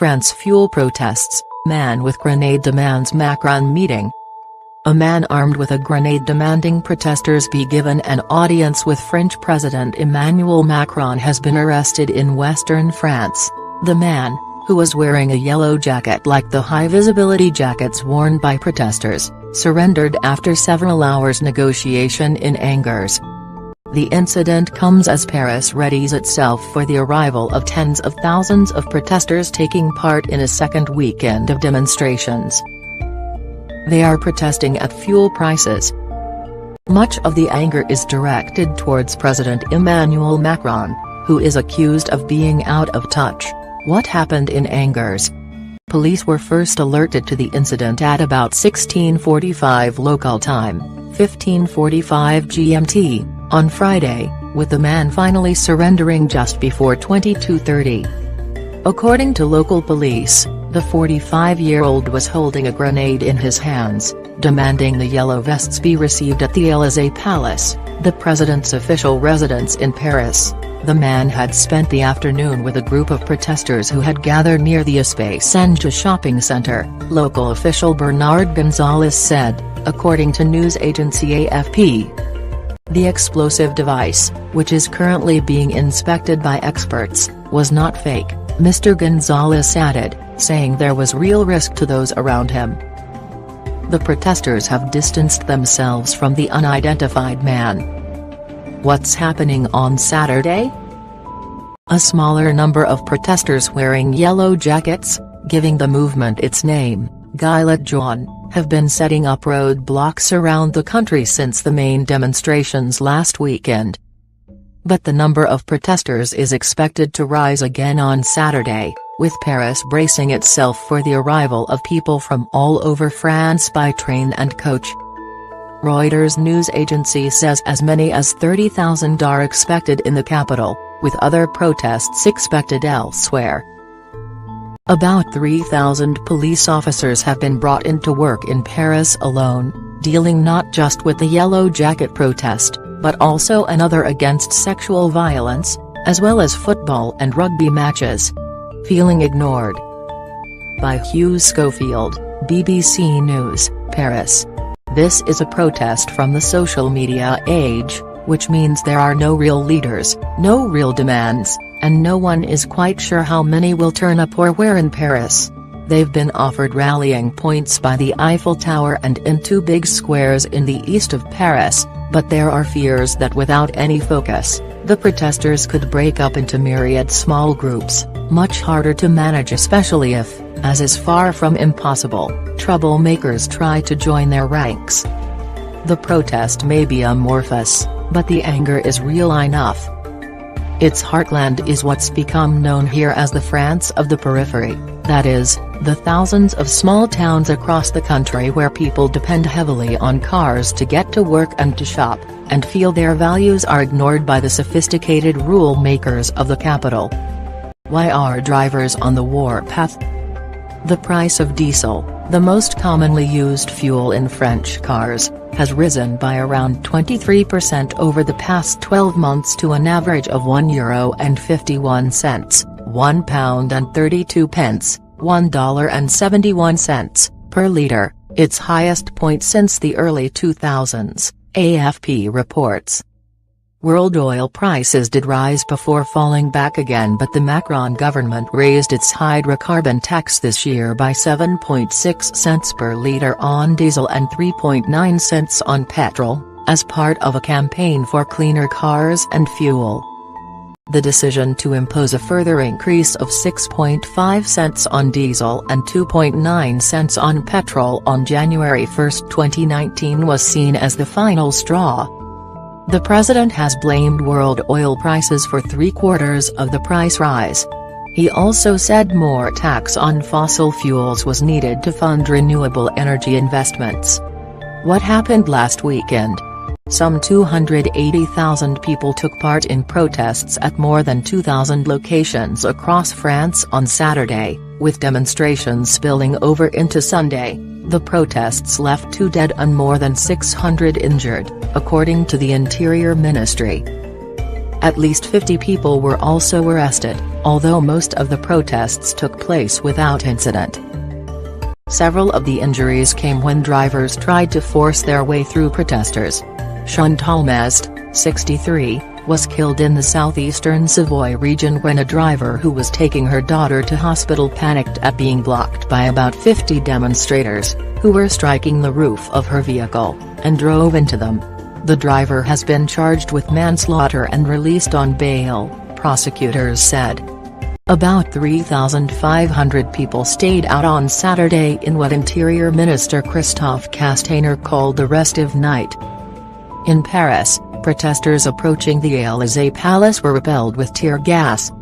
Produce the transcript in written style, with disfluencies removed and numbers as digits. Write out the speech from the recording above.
France fuel protests, man with grenade demands Macron meeting. A man armed with a grenade demanding protesters be given an audience with French President Emmanuel Macron has been arrested in western France. The man, who was wearing a yellow jacket like the high-visibility jackets worn by protesters, surrendered after several hours negotiation in Angers. The incident comes as Paris readies itself for the arrival of tens of thousands of protesters taking part in a second weekend of demonstrations. They are protesting at fuel prices. Much of the anger is directed towards President Emmanuel Macron, who is accused of being out of touch. What happened in Angers? Police were first alerted to the incident at about 16:45 local time, 15:45 GMT, on Friday, with the man finally surrendering just before 22:30. According to local police, the 45-year-old was holding a grenade in his hands, demanding the yellow vests be received at the Élysée Palace, the president's official residence in Paris. The man had spent the afternoon with a group of protesters who had gathered near the Espace Cenja shopping center, local official Bernard Gonzalez said, according to news agency AFP. The explosive device, which is currently being inspected by experts, was not fake, Mr. Gonzalez added, saying there was real risk to those around him. The protesters have distanced themselves from the unidentified man. What's happening on Saturday? A smaller number of protesters wearing yellow jackets, giving the movement its name, Gilets jaunes, have been setting up roadblocks around the country since the main demonstrations last weekend. But the number of protesters is expected to rise again on Saturday, with Paris bracing itself for the arrival of people from all over France by train and coach. Reuters news agency says as many as 30,000 are expected in the capital, with other protests expected elsewhere. About 3,000 police officers have been brought into work in Paris alone, dealing not just with the yellow jacket protest, but also another against sexual violence, as well as football and rugby matches. Feeling ignored. By Hugh Schofield, BBC News, Paris. This is a protest from the social media age, which means there are no real leaders, no real demands, and no one is quite sure how many will turn up or where in Paris. They've been offered rallying points by the Eiffel Tower and in two big squares in the east of Paris, but there are fears that without any focus, the protesters could break up into myriad small groups, much harder to manage especially if, as is far from impossible, troublemakers try to join their ranks. The protest may be amorphous, but the anger is real enough. Its heartland is what's become known here as the France of the periphery, that is, the thousands of small towns across the country where people depend heavily on cars to get to work and to shop, and feel their values are ignored by the sophisticated rule makers of the capital. Why are drivers on the warpath? The price of diesel, the most commonly used fuel in French cars, has risen by around 23% over the past 12 months to an average of €1.51, £1.32, $1.71 per litre, its highest point since the early 2000s, AFP reports. World oil prices did rise before falling back again, but the Macron government raised its hydrocarbon tax this year by 7.6 cents per litre on diesel and 3.9 cents on petrol, as part of a campaign for cleaner cars and fuel. The decision to impose a further increase of 6.5 cents on diesel and 2.9 cents on petrol on January 1, 2019 was seen as the final straw. The president has blamed world oil prices for 3/4 of the price rise. He also said more tax on fossil fuels was needed to fund renewable energy investments. What happened last weekend? Some 280,000 people took part in protests at more than 2,000 locations across France on Saturday, with demonstrations spilling over into Sunday. The protests left 2 dead and more than 600 injured, according to the Interior Ministry. At least 50 people were also arrested. although most of the protests took place without incident. Several of the injuries came when drivers tried to force their way through protesters. Chantal Mest, 63, was killed in the southeastern Savoy region when a driver who was taking her daughter to hospital panicked at being blocked by about 50 demonstrators, who were striking the roof of her vehicle, and drove into them. The driver has been charged with manslaughter and released on bail, prosecutors said. About 3,500 people stayed out on Saturday in what Interior Minister Christophe Castaner called the restive night. In Paris, protesters approaching the Élysée Palace were repelled with tear gas,